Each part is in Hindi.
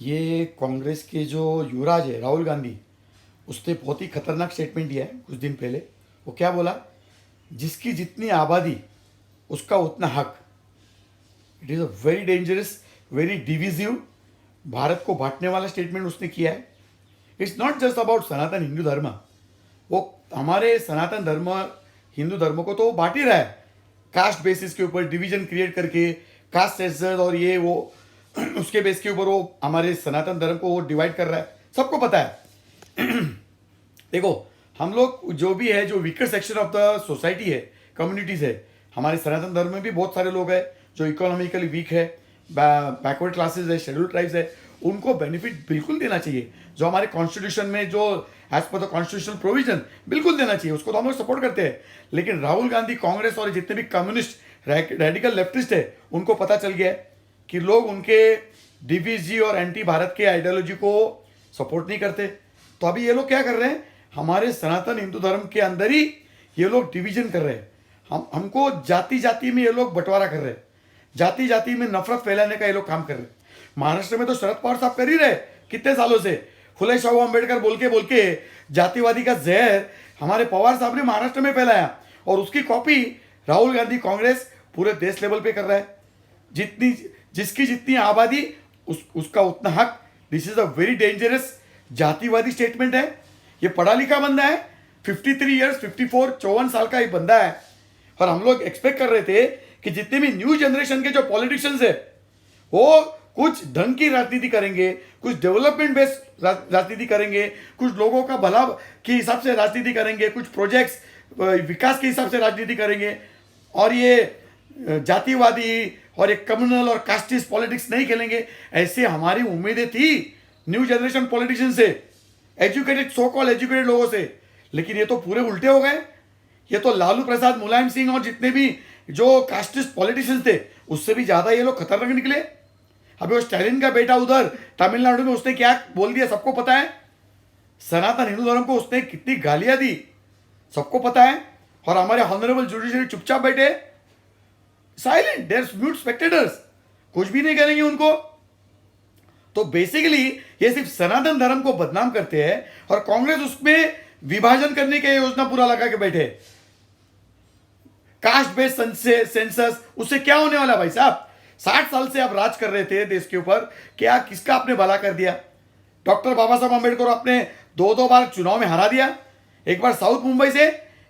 ये कांग्रेस के जो युवराज है राहुल गांधी, उसने बहुत ही खतरनाक स्टेटमेंट दिया है कुछ दिन पहले। वो क्या बोला? जिसकी जितनी आबादी उसका उतना हक। It is a very dangerous, very divisive, Bharat को बांटने वाला स्टेटमेंट उसने किया है। इट्स नॉट जस्ट अबाउट सनातन हिंदू धर्म। वो हमारे सनातन धर्म, हिंदू धर्म को तो वो बांट ही रहा है कास्ट बेसिस के ऊपर, डिवीजन क्रिएट करके कास्ट सेंसर और ये वो उसके बेस के ऊपर वो हमारे सनातन धर्म को वो डिवाइड कर रहा है। सबको पता है। देखो, हम लोग जो भी है, जो weaker section of the society है, कम्युनिटीज़ है, हमारे सनातन धर्म में भी बहुत सारे लोग हैं जो इकोनॉमिकली वीक है, बैकवर्ड क्लासेस है, शेड्यूल ट्राइब्स है, उनको बेनिफिट बिल्कुल देना चाहिए। जो हमारे कॉन्स्टिट्यूशन में जो as per the constitutional provision बिल्कुल देना चाहिए, उसको तो हम लोग सपोर्ट करते हैं। लेकिन राहुल गांधी, कांग्रेस और जितने भी कम्युनिस्ट रेडिकल लेफ्टिस्ट है, उनको पता चल गया है कि लोग उनके डीवीजी और एंटी भारत के आइडियोलॉजी को सपोर्ट नहीं करते। तो अभी ये लोग क्या कर रहे हैं? हमारे सनातन हिंदू धर्म के अंदर ही ये लोग डिवीजन कर रहे हैं। हमको जाति जाति में ये लोग बंटवारा कर रहे हैं, जाति जाति में नफरत फैलाने का ये लोग काम कर रहे हैं। महाराष्ट्र में तो शरद पवार साहब कर ही रहे कितने सालों से। फुले शाहू अम्बेडकर बोल के जातिवादी का जहर हमारे पवार साहब ने महाराष्ट्र में फैलाया, और उसकी कॉपी राहुल गांधी कांग्रेस पूरे देश लेवल पे कर रहा है। जिसकी जितनी आबादी उसका उतना हक। This is a very dangerous जातिवादी स्टेटमेंट है। ये पढ़ा लिखा बंदा है, 53 ईयर्स, 54, 54 साल का एक बंदा है। और हम लोग एक्सपेक्ट कर रहे थे कि जितने भी न्यू जनरेशन के जो पॉलिटिशियंस है वो कुछ ढंग की राजनीति करेंगे, कुछ डेवलपमेंट बेस्ड राजनीति करेंगे, कुछ लोगों का भला के हिसाब से राजनीति करेंगे, कुछ प्रोजेक्ट्स विकास के हिसाब से राजनीति करेंगे, और ये जातिवादी और एक कम्युनल और कास्टिस्ट पॉलिटिक्स नहीं खेलेंगे। ऐसे हमारी उम्मीदें थी न्यू जनरेशन पॉलिटिशियन से, एजुकेटेड, सो कॉल एजुकेटेड लोगों से। लेकिन ये तो पूरे उल्टे हो गए। ये तो लालू प्रसाद, मुलायम सिंह और जितने भी जो कास्टिस्ट पॉलिटिशियंस थे उससे भी ज्यादा ये लोग खतरनाक निकले। अभी वो स्टालिन का बेटा उधर तमिलनाडु में, उसने क्या बोल दिया सबको पता है। सनातन हिंदू धर्म को उसने कितनी गालियां दी सबको पता है। और हमारे ऑनरेबल जुडिशरी चुपचाप बैठे, साइलेंट, देयर म्यूट स्पेक्टेटर्स, कुछ भी नहीं करेंगे उनको। तो बेसिकली ये सिर्फ सनातन धर्म को बदनाम करते हैं, और कांग्रेस उसमें विभाजन करने की योजना पूरा लगा के बैठे। कास्ट बेस्ड सेंसस, उससे क्या होने वाला भाई साहब? 60 साल से आप राज कर रहे थे देश के ऊपर, क्या किसका आपने भला कर दिया? डॉक्टर बाबा साहब अम्बेडकर आपने दो बार चुनाव में हरा दिया, एक बार साउथ मुंबई से,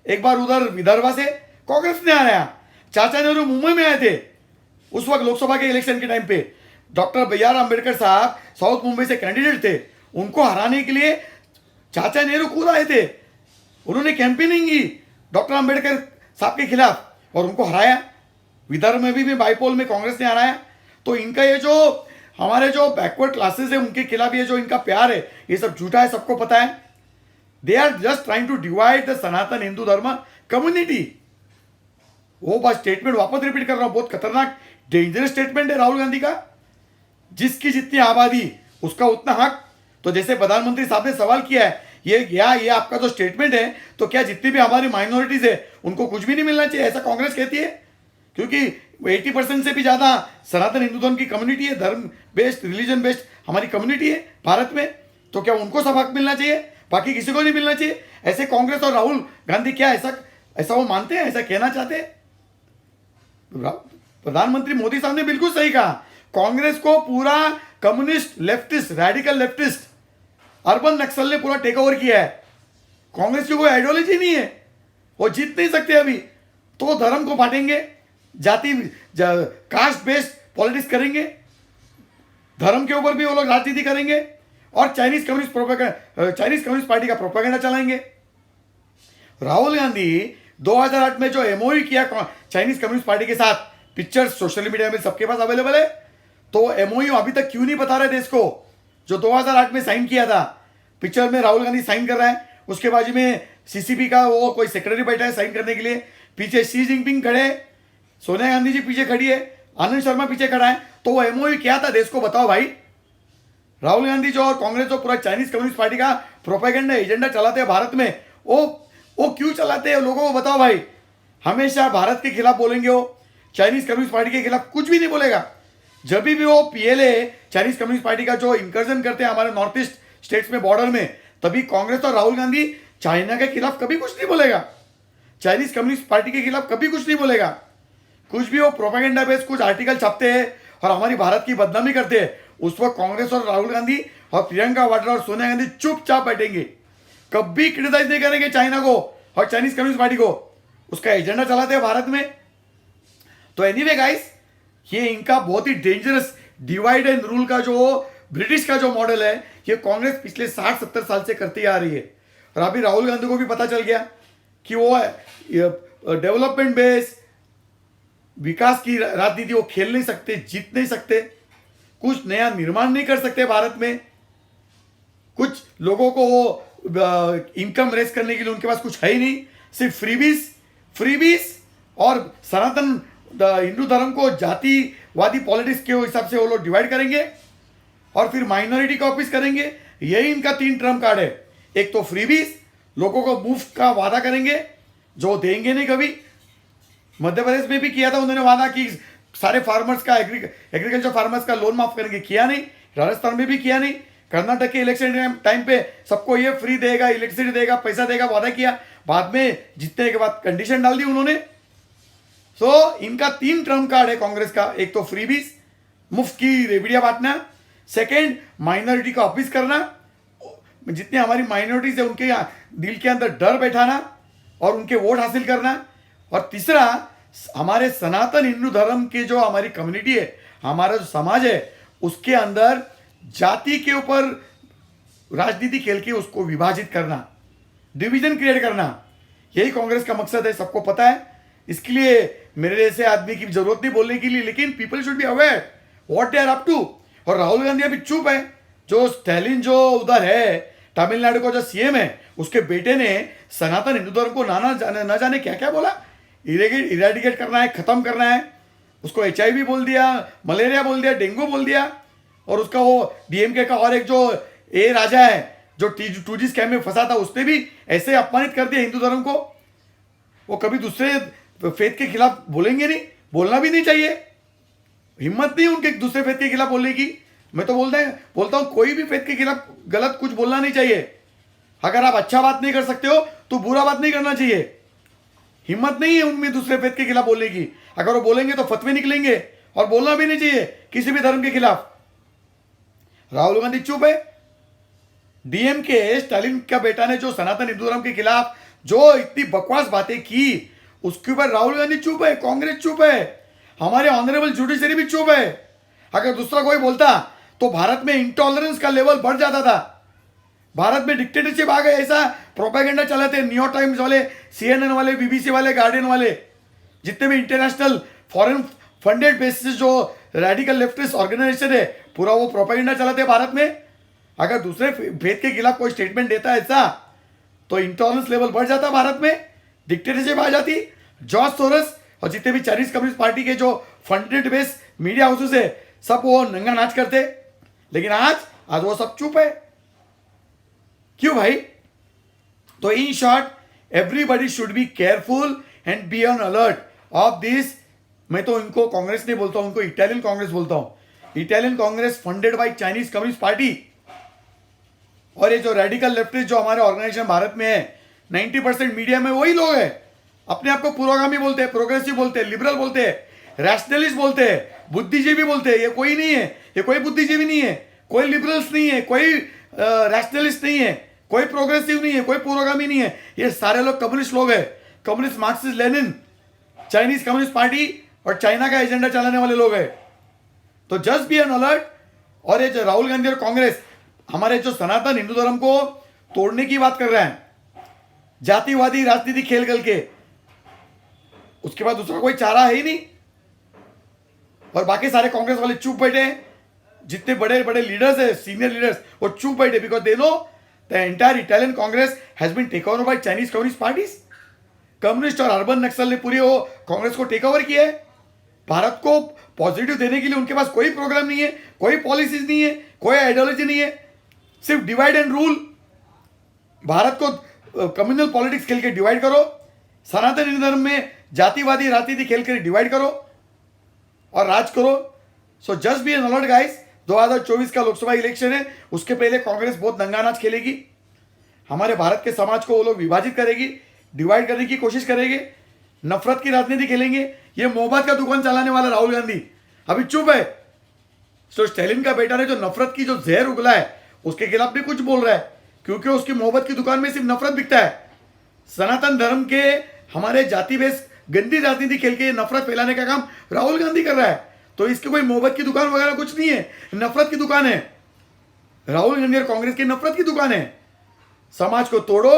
एक बार उधर विदर्भा से कांग्रेस ने हराया। चाचा नेहरू मुंबई में आए थे उस वक्त लोकसभा के इलेक्शन के टाइम पे। डॉक्टर बी आर अम्बेडकर साहब साउथ मुंबई से कैंडिडेट थे, उनको हराने के लिए चाचा नेहरू खुद आए थे। उन्होंने कैंपेनिंग की डॉक्टर अम्बेडकर साहब के खिलाफ और उनको हराया। विदर्भ में भी बाईपोल में कांग्रेस ने हराया। तो इनका ये जो हमारे जो बैकवर्ड क्लासेस है उनके खिलाफ ये जो इनका प्यार है, ये सब झूठा है, सबको पता है। They are just trying to divide the Sanatan Hindu dharma community. वो बात स्टेटमेंट वापस रिपीट कर रहा हूं, बहुत खतरनाक डेंजरस स्टेटमेंट है राहुल गांधी का। जिसकी जितनी आबादी उसका उतना हक। तो जैसे प्रधानमंत्री साहब ने सवाल किया है, ये आपका जो स्टेटमेंट है, तो क्या जितनी भी हमारी माइनॉरिटीज है उनको कुछ भी नहीं मिलना चाहिए, ऐसा कांग्रेस कहती है? क्योंकि 80% से भी ज्यादा सनातन हिंदू धर्म की कम्युनिटी है, धर्म बेस्ड, रिलीजन बेस्ड हमारी कम्युनिटी है भारत में। तो क्या उनको सब हक मिलना चाहिए, बाकी किसी को नहीं मिलना चाहिए? ऐसे कांग्रेस और राहुल गांधी क्या ऐसा वो मानते हैं, ऐसा कहना चाहते हैं? प्रधानमंत्री मोदी साहब ने बिल्कुल सही कहा, कांग्रेस को पूरा communist, leftist, radical leftist, urban Naxal ने पूरा टेक ओवर किया है। कांग्रेस की कोई आइडियोलॉजी नहीं है, वो जीत नहीं सकते अभी। तो धर्म को बांटेंगे, जाति कास्ट बेस्ड पॉलिटिक्स करेंगे, धर्म के ऊपर भी वो लोग राजनीति करेंगे, और चाइनीज कम्युनिस्ट पार्टी का प्रोपेगेंडा चलाएंगे। राहुल गांधी 2008 में जो एमओयू किया चाइनीज कम्युनिस्ट पार्टी के साथ, पिक्चर्स सोशल मीडिया में सबके पास अवेलेबल है। तो एमओयू अभी तक क्यों नहीं बता रहे देश को, जो 2008 में साइन किया था? पिक्चर में राहुल गांधी साइन कर रहा है, उसके बाजू में सीसीपी का वो कोई सेक्रेटरी बैठा है साइन करने के लिए, पीछे शी जिनपिंग खड़े हैं, सोनिया गांधी जी पीछे खड़ी है, आनंद शर्मा पीछे खड़ा है। तो वो एमओयू क्या था देश को बताओ भाई। राहुल गांधी जो और कांग्रेस जो पूरा चाइनीज कम्युनिस्ट पार्टी का प्रोपेगेंडा एजेंडा चलाते हैं भारत में, वो क्यों चलाते हैं लोगों को बताओ भाई। हमेशा भारत के खिलाफ बोलेंगे, वो चाइनीज कम्युनिस्ट पार्टी के खिलाफ कुछ भी नहीं बोलेगा। जब भी वो पीएलए चाइनीज कम्युनिस्ट पार्टी का जो इंकर्जन करते हैं हमारे नॉर्थ ईस्ट स्टेट्स में बॉर्डर में, तभी कांग्रेस और राहुल गांधी चाइना के खिलाफ कभी कुछ नहीं बोलेगा, चाइनीज कम्युनिस्ट पार्टी के खिलाफ कभी कुछ नहीं बोलेगा। कुछ भी वो प्रोपेगेंडा बेस्ड कुछ आर्टिकल छापते हैं और हमारी भारत की बदनामी करते हैं, उस वक्त कांग्रेस और राहुल गांधी और प्रियंका वाड्रा और सोनिया गांधी चुपचाप बैठेंगे, कभी क्रिटिसाइज नहीं करेंगे चाइना को और चाइनीज कम्युनिस्ट पार्टी को। उसका एजेंडा चलाते हैं भारत में। तो एनीवे गाइस, ये इनका बहुत ही डेंजरस डिवाइड एंड रूल का जो ब्रिटिश का जो मॉडल है, ये कांग्रेस पिछले 60-70 साल से करती आ रही है। और अभी राहुल गांधी को भी पता चल गया कि वो डेवलपमेंट बेस विकास की राजनीति वो खेल नहीं सकते, जीत नहीं सकते, कुछ नया निर्माण नहीं कर सकते भारत में। कुछ लोगों को वो इनकम रेस करने के लिए उनके पास कुछ है ही नहीं, सिर्फ फ्रीबीज और सनातन हिंदू धर्म को जातिवादी पॉलिटिक्स के हिसाब से वो लोग डिवाइड करेंगे और फिर माइनॉरिटी का ऑफिस करेंगे। यही इनका 3 ट्रम्प कार्ड है। एक तो फ्रीबीज, लोगों को मुफ्त का वादा करेंगे जो देंगे नहीं कभी। मध्य प्रदेश में भी किया था उन्होंने वादा कि सारे फार्मर्स का एग्रीकल्चर फार्मर्स का लोन माफ करेंगे, किया नहीं। राजस्थान में भी किया नहीं। कर्नाटक के इलेक्शन टाइम पे सबको ये फ्री देगा, इलेक्ट्रिसिटी देगा, पैसा देगा, वादा किया, बाद में जीतने के बाद कंडीशन डाल दी उन्होंने। सो इनका 3 ट्रम्प कार्ड है कांग्रेस का। एक तो फ्रीबीज, मुफ्त की रेवड़ियां बांटना। सेकेंड, माइनॉरिटी का ऑफिस करना, जितने हमारी माइनॉरिटीज है उनके दिल के अंदर डर बैठाना और उनके वोट हासिल करना। और तीसरा, हमारे सनातन हिंदू धर्म के जो हमारी कम्युनिटी है, हमारा जो समाज है, उसके अंदर जाति के ऊपर राजनीति खेल के उसको विभाजित करना, डिवीजन क्रिएट करना, यही कांग्रेस का मकसद है, सबको पता है। इसके लिए मेरे जैसे आदमी की जरूरत नहीं बोलने के लिए, लेकिन people should be aware what they are up to. और राहुल गांधी अभी चुप है। जो स्टैलिन जो उधर है तमिलनाडु का जो सीएम है, उसके बेटे ने सनातन हिंदू धर्म को ना जाने क्या क्या बोला, इरेडिकेट करना है, खत्म करना है। उसको HIV बोल दिया, मलेरिया बोल दिया, डेंगू बोल दिया। और उसका वो डीएमके का और एक जो ए राजा है जो 2G स्कैम में फंसा था, उसने भी ऐसे अपमानित कर दिया हिंदू धर्म को। वो कभी दूसरे फेथ के खिलाफ बोलेंगे नहीं, बोलना भी नहीं चाहिए, हिम्मत नहीं उनके दूसरे फेथ के खिलाफ बोलने की। मैं तो बोलता हूं कोई भी फेथ के खिलाफ गलत कुछ बोलना नहीं चाहिए। अगर आप अच्छा बात नहीं कर सकते हो तो बुरा बात नहीं करना चाहिए। हिम्मत नहीं है उनमें दूसरे फेथ के खिलाफ बोलने की। अगर वो बोलेंगे तो फतवे निकलेंगे, और बोलना भी नहीं चाहिए किसी भी धर्म के खिलाफ। राहुल गांधी चुप है। डीएमके स्टालिन का बेटा ने जो सनातन हिंदू धर्म के खिलाफ जो इतनी बकवास बातें की, उसके ऊपर राहुल गांधी चुप है, कांग्रेस चुप है, हमारे ऑनरेबल जुडिशरी भी चुप है। अगर दूसरा कोई बोलता तो भारत में इंटॉलरेंस का लेवल बढ़ जाता था। भारत में डिक्टेटरशिप आ गए, ऐसा प्रोपेगेंडा चलाते न्यूयॉर्क टाइम्स वाले, CNN वाले, BBC वाले, गार्डियन वाले, जितने भी इंटरनेशनल फॉरेन फंडेड बेसिस जो रेडिकल लेफ्टिस्ट ऑर्गेनाइजेशन है, पूरा वो प्रोपेगेंडा चलाते हैं भारत में। अगर दूसरे भेद के खिलाफ कोई स्टेटमेंट देता है ऐसा, तो इंटॉलरेंस लेवल बढ़ जाता भारत में, डिक्टेटरशिप आ जाती। जॉर्ज सोरस और जितने भी चाइनीज कम्युनिस्ट पार्टी के जो फंडेड बेस मीडिया हाउसेस है, सब वो नंगा नाच करते। लेकिन आज वो सब चुप है। क्यों भाई? तो in short, everybody should be careful and be on alert of this. मैं तो इनको कांग्रेस नहीं बोलता हूं, उनको इटालियन कांग्रेस बोलता हूं। Italian Congress funded by Chinese communist party. और ये जो रेडिकल लेफ्टिस्ट जो हमारे ऑर्गेनाइजेशन भारत में है, 90% मीडिया में वही लोग हैं। अपने आप को पुरोगामी बोलते हैं, प्रोग्रेसिव बोलते हैं, लिबरल बोलते हैं, रैशनलिस्ट बोलते हैं, बुद्धिजीवी बोलते हैं। ये कोई नहीं है, ये कोई बुद्धिजीवी नहीं है, कोई लिबरल्स नहीं है, कोई रैशनलिस्ट नहीं है, कोई प्रोग्रेसिव नहीं है, कोई पुरोगामी नहीं है। ये सारे लोग कम्युनिस्ट लोग हैं। Communist, Marxist, Lenin, Chinese communist party और चाइना का एजेंडा चलाने वाले लोग हैं। तो जस्ट बी एन अलर्ट। और ये जो राहुल गांधी और कांग्रेस हमारे जो सनातन हिंदू धर्म को तोड़ने की बात कर रहे हैं, जातिवादी राजनीति खेल करके, उसके बाद दूसरा कोई चारा है ही नहीं। और बाकी सारे कांग्रेस वाले चुप बैठे हैं। जितने बड़े बड़े लीडर्स है, सीनियर लीडर्स, वो चुप बैठे, because they know the entire Italian Congress has been take over by Chinese communist parties. Communist और अर्बन नक्सल ने पूरी वो कांग्रेस को टेक ओवर किया है। भारत को पॉजिटिव देने के लिए उनके पास कोई प्रोग्राम नहीं है, कोई पॉलिसीज नहीं है, कोई आइडियोलॉजी नहीं है, सिर्फ डिवाइड एंड रूल। भारत को कम्युनल पॉलिटिक्स खेल के डिवाइड करो, सनातन हिंदू धर्म में जातिवादी राजनीति खेल कर डिवाइड करो और राज करो। So just be N alert guys. 2024 का लोकसभा इलेक्शन है, उसके पहले कांग्रेस बहुत दंगा नाच खेलेगी, हमारे भारत के समाज को वो लोग विभाजित करेगी, डिवाइड करने की कोशिश करेंगे, नफरत की राजनीति खेलेंगे। ये मोहब्बत का दुकान चलाने वाला राहुल गांधी अभी चुप है। सो स्टालिन का बेटा ने जो नफरत की जो जहर उगला है उसके खिलाफ भी कुछ बोल रहा है, क्योंकि उसकी मोहब्बत की दुकान में सिर्फ नफरत बिकता है। सनातन धर्म के हमारे जाति बेस गंदी राजनीति खेल के नफरत फैलाने का काम राहुल गांधी कर रहा है। तो इसकी कोई मोहब्बत की दुकान वगैरह कुछ नहीं है, नफरत की दुकान है। राहुल गांधी और कांग्रेस की नफरत की दुकान है। समाज को तोड़ो,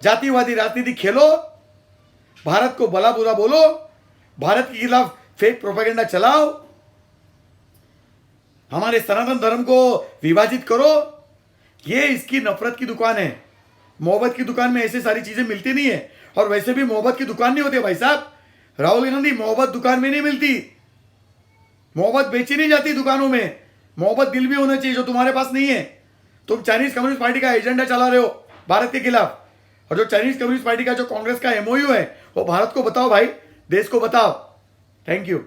जातिवादी राजनीति खेलो, भारत को भला बुरा बोलो, भारत के खिलाफ फेक प्रोपेगेंडा चलाओ, हमारे सनातन धर्म को विभाजित करो। ये इसकी नफरत की दुकान है। मोहब्बत की दुकान में ऐसे सारी चीजें मिलती नहीं है, और वैसे भी मोहब्बत की दुकान नहीं होती भाई साहब। राहुल गांधी, मोहब्बत दुकान में नहीं मिलती, मोहब्बत बेची नहीं जाती दुकानों में। मोहब्बत दिल में होना चाहिए, जो तुम्हारे पास नहीं है। तुम चाइनीज कम्युनिस्ट पार्टी का एजेंडा चला रहे हो भारत के खिलाफ, और जो चाइनीज कम्युनिस्ट पार्टी का जो कांग्रेस का एमओयू है वो भारत को बताओ भाई, देश को बताओ। Thank you.